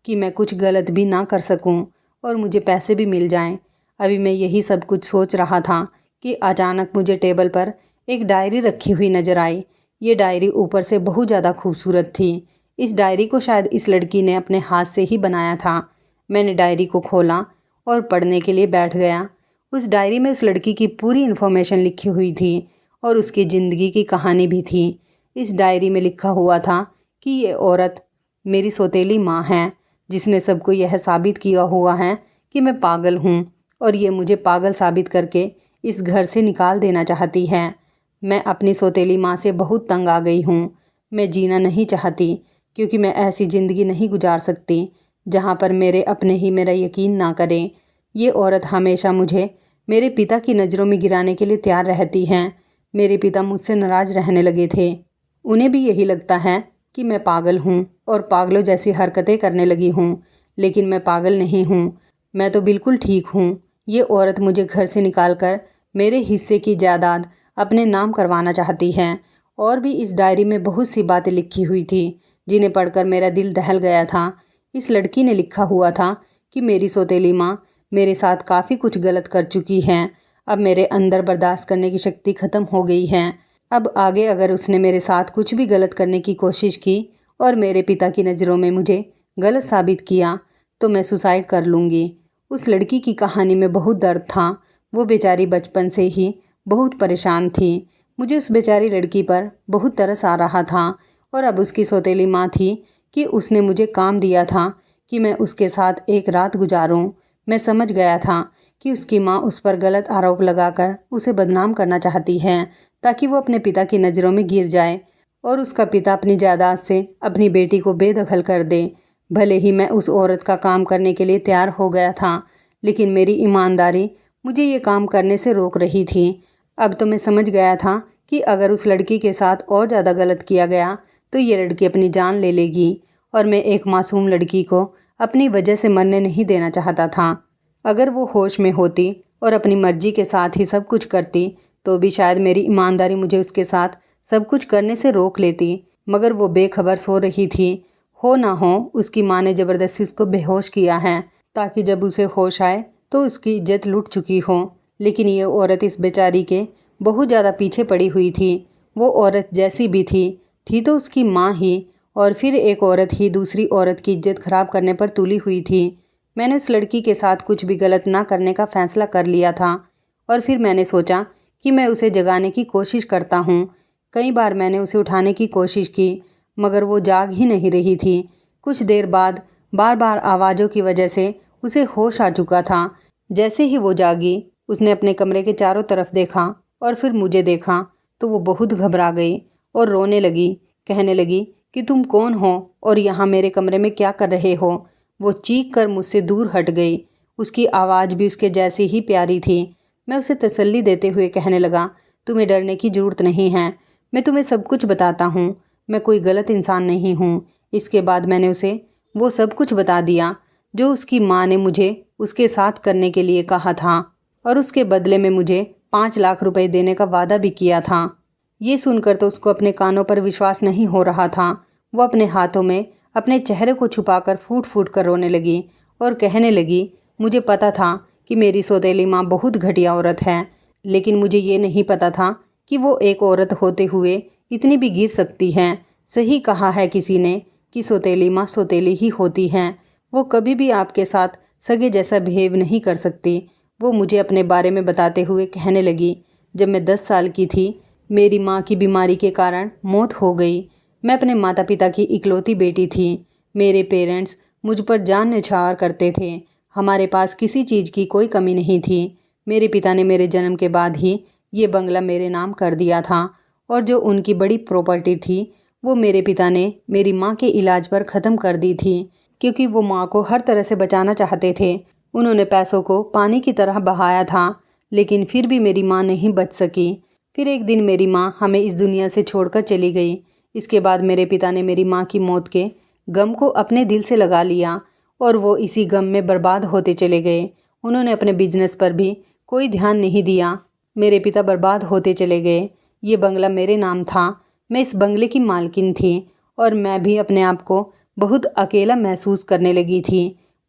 कि मैं कुछ गलत भी ना कर सकूं और मुझे पैसे भी मिल जाएं। अभी मैं यही सब कुछ सोच रहा था कि अचानक मुझे टेबल पर एक डायरी रखी हुई नज़र आई। ये डायरी ऊपर से बहुत ज़्यादा खूबसूरत थी। इस डायरी को शायद इस लड़की ने अपने हाथ से ही बनाया था। मैंने डायरी को खोला और पढ़ने के लिए बैठ गया। उस डायरी में उस लड़की की पूरी इन्फॉर्मेशन लिखी हुई थी और उसकी ज़िंदगी की कहानी भी थी। इस डायरी में लिखा हुआ था कि ये औरत मेरी सौतेली माँ है, जिसने सबको यह साबित किया हुआ है कि मैं पागल हूँ और ये मुझे पागल साबित करके इस घर से निकाल देना चाहती है। मैं अपनी सौतेली माँ से बहुत तंग आ गई हूँ। मैं जीना नहीं चाहती क्योंकि मैं ऐसी ज़िंदगी नहीं गुजार सकती जहाँ पर मेरे अपने ही मेरा यकीन ना करें। ये औरत हमेशा मुझे मेरे पिता की नज़रों में गिराने के लिए तैयार रहती हैं। मेरे पिता मुझसे नाराज़ रहने लगे थे। उन्हें भी यही लगता है कि मैं पागल हूँ और पागलों जैसी हरकतें करने लगी हूँ, लेकिन मैं पागल नहीं हूँ। मैं तो बिल्कुल ठीक हूँ। ये औरत मुझे घर से निकालकर मेरे हिस्से की जायदाद अपने नाम करवाना चाहती है। और भी इस डायरी में बहुत सी बातें लिखी हुई थी जिन्हें पढ़कर मेरा दिल दहल गया था। इस लड़की ने लिखा हुआ था कि मेरी सौतेली माँ मेरे साथ काफ़ी कुछ गलत कर चुकी है। अब मेरे अंदर बर्दाश्त करने की शक्ति ख़त्म हो गई है। अब आगे अगर उसने मेरे साथ कुछ भी गलत करने की कोशिश की और मेरे पिता की नज़रों में मुझे गलत साबित किया तो मैं सुसाइड कर लूँगी। उस लड़की की कहानी में बहुत दर्द था। वो बेचारी बचपन से ही बहुत परेशान थी। मुझे उस बेचारी लड़की पर बहुत तरस आ रहा था और अब उसकी सौतेली माँ थी कि उसने मुझे काम दिया था कि मैं उसके साथ एक रात गुजारूं। मैं समझ गया था कि उसकी माँ उस पर गलत आरोप लगाकर उसे बदनाम करना चाहती है ताकि वो अपने पिता की नज़रों में गिर जाए और उसका पिता अपनी जायदाद से अपनी बेटी को बेदखल कर दे। भले ही मैं उस औरत का काम करने के लिए तैयार हो गया था, लेकिन मेरी ईमानदारी मुझे ये काम करने से रोक रही थी। अब तो मैं समझ गया था कि अगर उस लड़की के साथ और ज़्यादा गलत किया गया तो ये लड़की अपनी जान ले लेगी और मैं एक मासूम लड़की को अपनी वजह से मरने नहीं देना चाहता था। अगर वो होश में होती और अपनी मर्जी के साथ ही सब कुछ करती तो भी शायद मेरी ईमानदारी मुझे उसके साथ सब कुछ करने से रोक लेती, मगर वो बेखबर सो रही थी। हो ना हो उसकी माँ ने ज़बरदस्ती उसको बेहोश किया है ताकि जब उसे होश आए तो उसकी इज्जत लुट चुकी हो। लेकिन ये औरत इस बेचारी के बहुत ज़्यादा पीछे पड़ी हुई थी। वो औरत जैसी भी थी तो उसकी माँ ही, और फिर एक औरत ही दूसरी औरत की इज्जत खराब करने पर तुली हुई थी। मैंने उस लड़की के साथ कुछ भी गलत ना करने का फ़ैसला कर लिया था और फिर मैंने सोचा कि मैं उसे जगाने की कोशिश करता हूँ। कई बार मैंने उसे उठाने की कोशिश की मगर वो जाग ही नहीं रही थी। कुछ देर बाद बार बार आवाज़ों की वजह से उसे होश आ चुका था। जैसे ही वो जागी उसने अपने कमरे के चारों तरफ देखा और फिर मुझे देखा तो वो बहुत घबरा गई और रोने लगी। कहने लगी कि तुम कौन हो और यहाँ मेरे कमरे में क्या कर रहे हो। वो चीख कर मुझसे दूर हट गई। उसकी आवाज़ भी उसके जैसी ही प्यारी थी। मैं उसे तसल्ली देते हुए कहने लगा, तुम्हें डरने की ज़रूरत नहीं है, मैं तुम्हें सब कुछ बताता हूँ, मैं कोई गलत इंसान नहीं हूँ। इसके बाद मैंने उसे वो सब कुछ बता दिया जो उसकी माँ ने मुझे उसके साथ करने के लिए कहा था और उसके बदले में मुझे 5 लाख रुपए देने का वादा भी किया था। ये सुनकर तो उसको अपने कानों पर विश्वास नहीं हो रहा था। वो अपने हाथों में अपने चेहरे को छुपाकर फूट फूट कर रोने लगी और कहने लगी, मुझे पता था कि मेरी सौतेली माँ बहुत घटिया औरत है, लेकिन मुझे ये नहीं पता था कि वो एक औरत होते हुए इतनी भी गिर सकती हैं। सही कहा है किसी ने कि सौतेली माँ सौतेली ही होती हैं। वो कभी भी आपके साथ सगे जैसा बिहेव नहीं कर सकती। वो मुझे अपने बारे में बताते हुए कहने लगी, जब मैं 10 साल की थी मेरी माँ की बीमारी के कारण मौत हो गई। मैं अपने माता पिता की इकलौती बेटी थी। मेरे पेरेंट्स मुझ पर जान न्यौछावर करते थे। हमारे पास किसी चीज़ की कोई कमी नहीं थी। मेरे पिता ने मेरे जन्म के बाद ही ये बंगला मेरे नाम कर दिया था और जो उनकी बड़ी प्रॉपर्टी थी वो मेरे पिता ने मेरी माँ के इलाज पर ख़त्म कर दी थी, क्योंकि वो माँ को हर तरह से बचाना चाहते थे। उन्होंने पैसों को पानी की तरह बहाया था, लेकिन फिर भी मेरी माँ नहीं बच सकी। फिर एक दिन मेरी माँ हमें इस दुनिया से छोड़कर चली गई। इसके बाद मेरे पिता ने मेरी माँ की मौत के गम को अपने दिल से लगा लिया और वो इसी गम में बर्बाद होते चले गए। उन्होंने अपने बिजनेस पर भी कोई ध्यान नहीं दिया। मेरे पिता बर्बाद होते चले गए। ये बंगला मेरे नाम था, मैं इस बंगले की मालकिन थी और मैं भी अपने आप को बहुत अकेला महसूस करने लगी थी।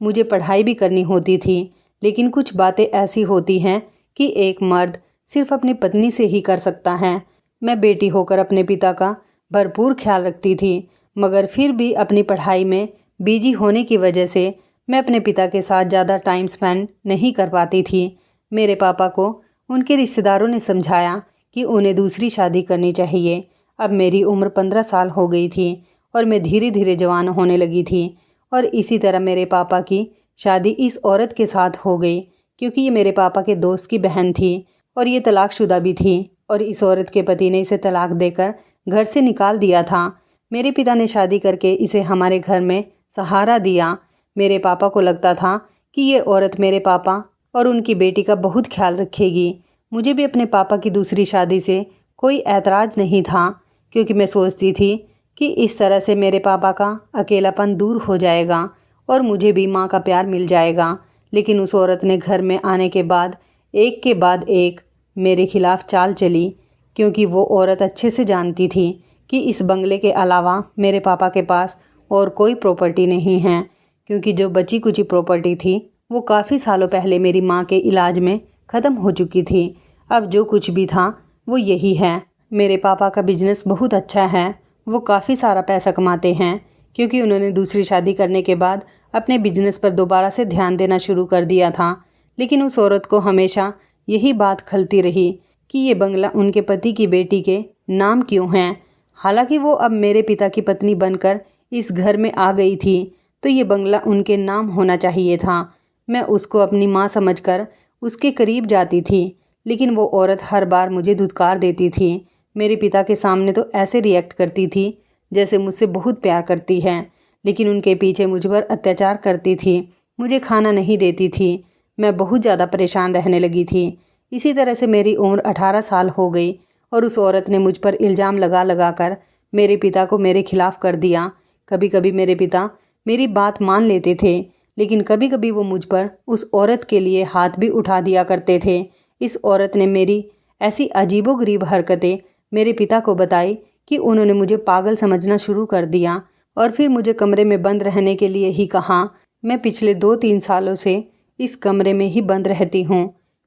मुझे पढ़ाई भी करनी होती थी, लेकिन कुछ बातें ऐसी होती हैं कि एक मर्द सिर्फ अपनी पत्नी से ही कर सकता है। मैं बेटी होकर अपने पिता का भरपूर ख्याल रखती थी, मगर फिर भी अपनी पढ़ाई में बिजी होने की वजह से मैं अपने पिता के साथ ज़्यादा टाइम स्पेंड नहीं कर पाती थी। मेरे पापा को उनके रिश्तेदारों ने समझाया कि उन्हें दूसरी शादी करनी चाहिए। अब मेरी उम्र 15 साल हो गई थी और मैं धीरे धीरे जवान होने लगी थी और इसी तरह मेरे पापा की शादी इस औरत के साथ हो गई, क्योंकि ये मेरे पापा के दोस्त की बहन थी और ये तलाकशुदा भी थी और इस औरत के पति ने इसे तलाक देकर घर से निकाल दिया था। मेरे पिता ने शादी करके इसे हमारे घर में सहारा दिया। मेरे पापा को लगता था कि ये औरत मेरे पापा और उनकी बेटी का बहुत ख्याल रखेगी। मुझे भी अपने पापा की दूसरी शादी से कोई ऐतराज़ नहीं था, क्योंकि मैं सोचती थी कि इस तरह से मेरे पापा का अकेलापन दूर हो जाएगा और मुझे भी माँ का प्यार मिल जाएगा। लेकिन उस औरत ने घर में आने के बाद एक के बाद एक मेरे खिलाफ चाल चली, क्योंकि वो औरत अच्छे से जानती थी कि इस बंगले के अलावा मेरे पापा के पास और कोई प्रॉपर्टी नहीं है, क्योंकि जो बची कुची प्रॉपर्टी थी वो काफ़ी सालों पहले मेरी माँ के इलाज में ख़त्म हो चुकी थी। अब जो कुछ भी था वो यही है। मेरे पापा का बिजनेस बहुत अच्छा है, वो काफ़ी सारा पैसा कमाते हैं, क्योंकि उन्होंने दूसरी शादी करने के बाद अपने बिजनेस पर दोबारा से ध्यान देना शुरू कर दिया था। लेकिन उस औरत को हमेशा यही बात खलती रही कि ये बंगला उनके पति की बेटी के नाम क्यों है। हालांकि वो अब मेरे पिता की पत्नी बनकर इस घर में आ गई थी, तो ये बंगला उनके नाम होना चाहिए था। मैं उसको अपनी माँ समझकर उसके करीब जाती थी, लेकिन वो औरत हर बार मुझे धुतकार देती थी। मेरे पिता के सामने तो ऐसे रिएक्ट करती थी जैसे मुझसे बहुत प्यार करती है, लेकिन उनके पीछे मुझ पर अत्याचार करती थी, मुझे खाना नहीं देती थी। मैं बहुत ज़्यादा परेशान रहने लगी थी। इसी तरह से मेरी उम्र 18 साल हो गई और उस औरत ने मुझ पर इल्ज़ाम लगा लगा कर मेरे पिता को मेरे खिलाफ़ कर दिया। कभी कभी मेरे पिता मेरी बात मान लेते थे, लेकिन कभी कभी वो मुझ पर उस औरत के लिए हाथ भी उठा दिया करते थे। इस औरत ने मेरी ऐसी अजीबोगरीब हरकतें मेरे पिता को बताई कि उन्होंने मुझे पागल समझना शुरू कर दिया और फिर मुझे कमरे में बंद रहने के लिए ही कहा। मैं पिछले 2-3 सालों से इस कमरे में ही बंद रहती हूँ।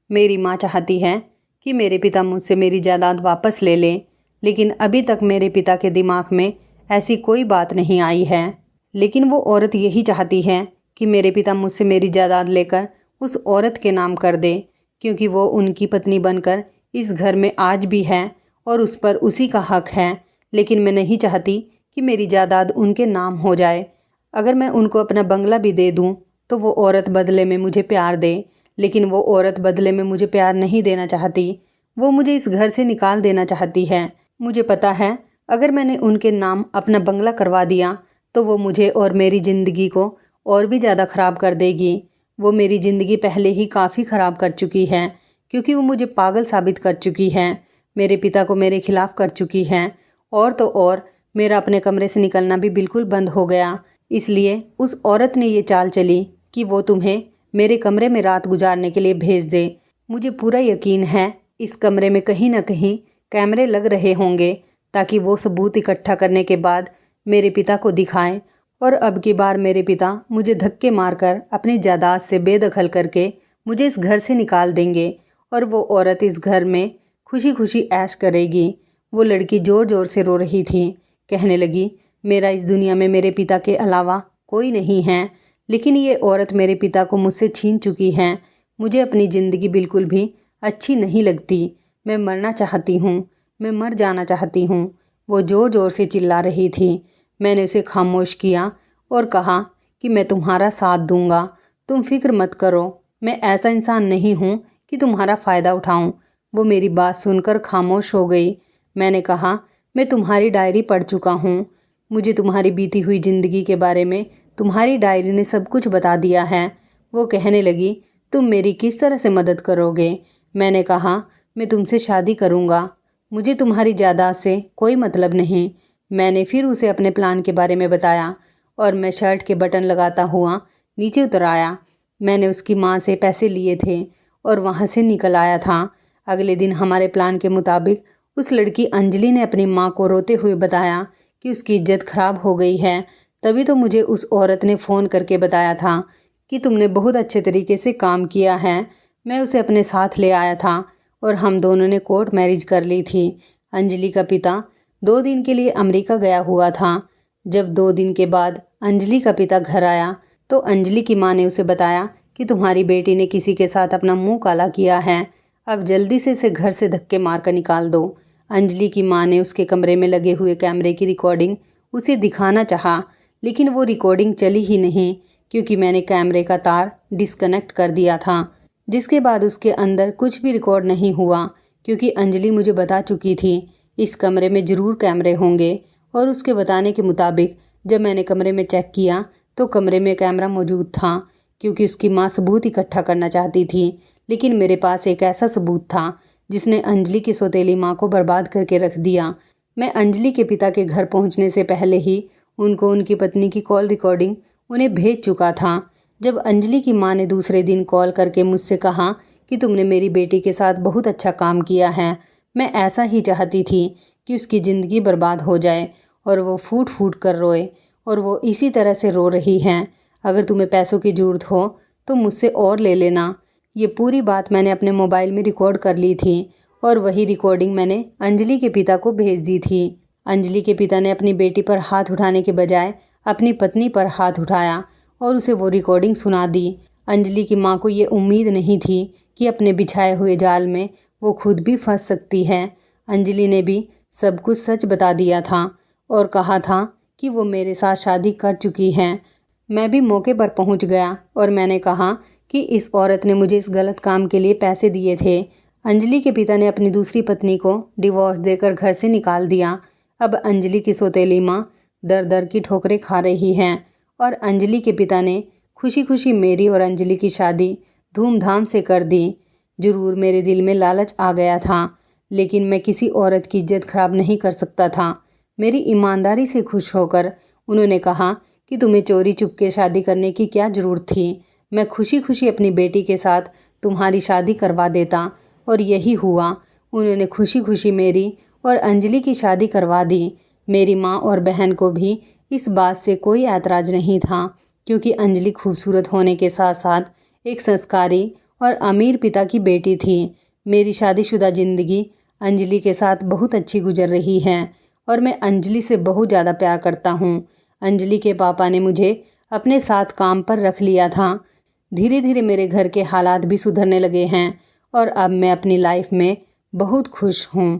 मेरी माँ चाहती है कि मेरे पिता मुझसे मेरी जायदाद वापस ले लें, लेकिन अभी तक मेरे पिता के दिमाग में ऐसी कोई बात नहीं आई है। लेकिन वो औरत यही चाहती है कि मेरे पिता मुझसे मेरी जायदाद लेकर उस औरत के नाम कर दे, क्योंकि वो उनकी पत्नी बनकर इस घर में आज भी है और उस पर उसी का हक है। लेकिन मैं नहीं चाहती कि मेरी जायदाद उनके नाम हो जाए। अगर मैं उनको अपना बंगला भी दे दूं तो वो औरत बदले में मुझे प्यार दे, लेकिन वो औरत बदले में मुझे प्यार नहीं देना चाहती। वो मुझे इस घर से निकाल देना चाहती है। मुझे पता है अगर मैंने उनके नाम अपना बंगला करवा दिया तो वो मुझे और मेरी ज़िंदगी को और भी ज़्यादा ख़राब कर देगी। वो मेरी ज़िंदगी पहले ही काफ़ी ख़राब कर चुकी है, क्योंकि वो मुझे पागल साबित कर चुकी है, मेरे पिता को मेरे खिलाफ़ कर चुकी है और तो और मेरा अपने कमरे से निकलना भी बिल्कुल बंद हो गया। इसलिए उस औरत ने ये चाल चली कि वो तुम्हें मेरे कमरे में रात गुजारने के लिए भेज दे। मुझे पूरा यकीन है इस कमरे में कहीं ना कहीं कैमरे लग रहे होंगे, ताकि वो सबूत इकट्ठा करने के बाद मेरे पिता को दिखाएं और अब की बार मेरे पिता मुझे धक्के मारकर अपनी जायदाद से बेदखल करके मुझे इस घर से निकाल देंगे और वो औरत इस घर में खुशी खुशी ऐश करेगी। वो लड़की ज़ोर ज़ोर से रो रही थी, कहने लगी मेरा इस दुनिया में मेरे पिता के अलावा कोई नहीं है, लेकिन ये औरत मेरे पिता को मुझसे छीन चुकी है। मुझे अपनी ज़िंदगी बिल्कुल भी अच्छी नहीं लगती। मैं मरना चाहती हूँ, मैं मर जाना चाहती हूँ। वो ज़ोर ज़ोर से चिल्ला रही थी। मैंने उसे खामोश किया और कहा कि मैं तुम्हारा साथ दूंगा, तुम फिक्र मत करो, मैं ऐसा इंसान नहीं हूँ कि तुम्हारा फ़ायदा उठाऊँ। वो मेरी बात सुनकर खामोश हो गई। मैंने कहा, मैं तुम्हारी डायरी पढ़ चुका हूँ। मुझे तुम्हारी बीती हुई ज़िंदगी के बारे में तुम्हारी डायरी ने सब कुछ बता दिया है। वो कहने लगी, तुम मेरी किस तरह से मदद करोगे? मैंने कहा, मैं तुमसे शादी करूँगा। मुझे तुम्हारी जायदाद से कोई मतलब नहीं। मैंने फिर उसे अपने प्लान के बारे में बताया और मैं शर्ट के बटन लगाता हुआ नीचे उतर आया। मैंने उसकी माँ से पैसे लिए थे और वहाँ से निकल आया था। अगले दिन हमारे प्लान के मुताबिक उस लड़की अंजलि ने अपनी माँ को रोते हुए बताया कि उसकी इज्जत खराब हो गई है। तभी तो मुझे उस औरत ने फ़ोन करके बताया था कि तुमने बहुत अच्छे तरीके से काम किया है। मैं उसे अपने साथ ले आया था और हम दोनों ने कोर्ट मैरिज कर ली थी। अंजलि का पिता 2 दिन के लिए अमेरिका गया हुआ था। जब 2 दिन के बाद अंजलि का पिता घर आया तो अंजलि की माँ ने उसे बताया कि तुम्हारी बेटी ने किसी के साथ अपना मुंह काला किया है। अब जल्दी से इसे घर से धक्के मार कर निकाल दो। अंजलि की माँ ने उसके कमरे में लगे हुए कैमरे की रिकॉर्डिंग उसे दिखाना चाहा, लेकिन वो रिकॉर्डिंग चली ही नहीं क्योंकि मैंने कैमरे का तार डिस्कनेक्ट कर दिया था। जिसके बाद उसके अंदर कुछ भी रिकॉर्ड नहीं हुआ क्योंकि अंजलि मुझे बता चुकी थी इस कमरे में ज़रूर कैमरे होंगे। और उसके बताने के मुताबिक जब मैंने कमरे में चेक किया तो कमरे में कैमरा मौजूद था क्योंकि उसकी माँ सबूत इकट्ठा करना चाहती थी। लेकिन मेरे पास एक ऐसा सबूत था जिसने अंजलि की सौतेली माँ को बर्बाद करके रख दिया। मैं अंजलि के पिता के घर पहुँचने से पहले ही उनको उनकी पत्नी की कॉल रिकॉर्डिंग उन्हें भेज चुका था। जब अंजलि की माँ ने दूसरे दिन कॉल करके मुझसे कहा कि तुमने मेरी बेटी के साथ बहुत अच्छा काम किया है, मैं ऐसा ही चाहती थी कि उसकी ज़िंदगी बर्बाद हो जाए और वो फूट फूट कर रोए, और वो इसी तरह से रो रही हैं। अगर तुम्हें पैसों की ज़रूरत हो तो मुझसे और ले लेना। ये पूरी बात मैंने अपने मोबाइल में रिकॉर्ड कर ली थी और वही रिकॉर्डिंग मैंने अंजलि के पिता को भेज दी थी। अंजलि के पिता ने अपनी बेटी पर हाथ उठाने के बजाय अपनी पत्नी पर हाथ उठाया और उसे वो रिकॉर्डिंग सुना दी। अंजलि की माँ को ये उम्मीद नहीं थी कि अपने बिछाए हुए जाल में वो खुद भी फंस सकती है। अंजलि ने भी सब कुछ सच बता दिया था और कहा था कि वो मेरे साथ शादी कर चुकी हैं। मैं भी मौके पर पहुंच गया और मैंने कहा कि इस औरत ने मुझे इस गलत काम के लिए पैसे दिए थे। अंजलि के पिता ने अपनी दूसरी पत्नी को डिवोर्स देकर घर से निकाल दिया। अब अंजलि की सौतेली माँ दर दर की ठोकरें खा रही हैं और अंजलि के पिता ने खुशी खुशी मेरी और अंजलि की शादी धूमधाम से कर दी। जरूर मेरे दिल में लालच आ गया था, लेकिन मैं किसी औरत की इज्जत खराब नहीं कर सकता था। मेरी ईमानदारी से खुश होकर उन्होंने कहा कि तुम्हें चोरी चुपके शादी करने की क्या ज़रूरत थी। मैं खुशी खुशी अपनी बेटी के साथ तुम्हारी शादी करवा देता, और यही हुआ। उन्होंने खुशी खुशी मेरी और अंजलि की शादी करवा दी। मेरी माँ और बहन को भी इस बात से कोई ऐतराज़ नहीं था क्योंकि अंजलि खूबसूरत होने के साथ साथ एक संस्कारी और अमीर पिता की बेटी थी। मेरी शादीशुदा ज़िंदगी अंजलि के साथ बहुत अच्छी गुजर रही है और मैं अंजलि से बहुत ज़्यादा प्यार करता हूँ। अंजलि के पापा ने मुझे अपने साथ काम पर रख लिया था। धीरे धीरे मेरे घर के हालात भी सुधरने लगे हैं और अब मैं अपनी लाइफ में बहुत खुश हूँ।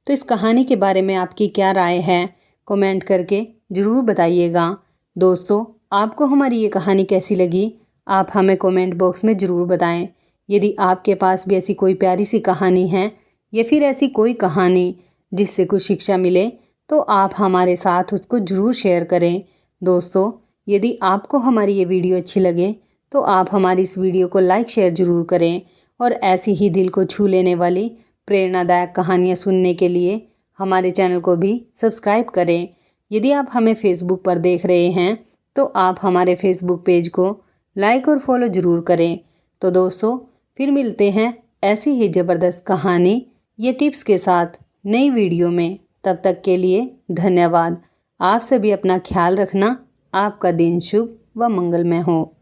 तो इस कहानी के बारे में आपकी क्या राय है, कमेंट करके ज़रूर बताइएगा। दोस्तों, आपको हमारी ये कहानी कैसी लगी, आप हमें कमेंट बॉक्स में ज़रूर बताएं। यदि आपके पास भी ऐसी कोई प्यारी सी कहानी है या फिर ऐसी कोई कहानी जिससे कुछ शिक्षा मिले तो आप हमारे साथ उसको ज़रूर शेयर करें। दोस्तों, यदि आपको हमारी ये वीडियो अच्छी लगे तो आप हमारी इस वीडियो को लाइक शेयर ज़रूर करें और ऐसी ही दिल को छू लेने वाली प्रेरणादायक कहानियाँ सुनने के लिए हमारे चैनल को भी सब्सक्राइब करें। यदि आप हमें फेसबुक पर देख रहे हैं तो आप हमारे फेसबुक पेज को लाइक और फॉलो ज़रूर करें। तो दोस्तों, फिर मिलते हैं ऐसी ही ज़बरदस्त कहानी या टिप्स के साथ नई वीडियो में। तब तक के लिए धन्यवाद। आप सभी अपना ख्याल रखना। आपका दिन शुभ व मंगलमय हो।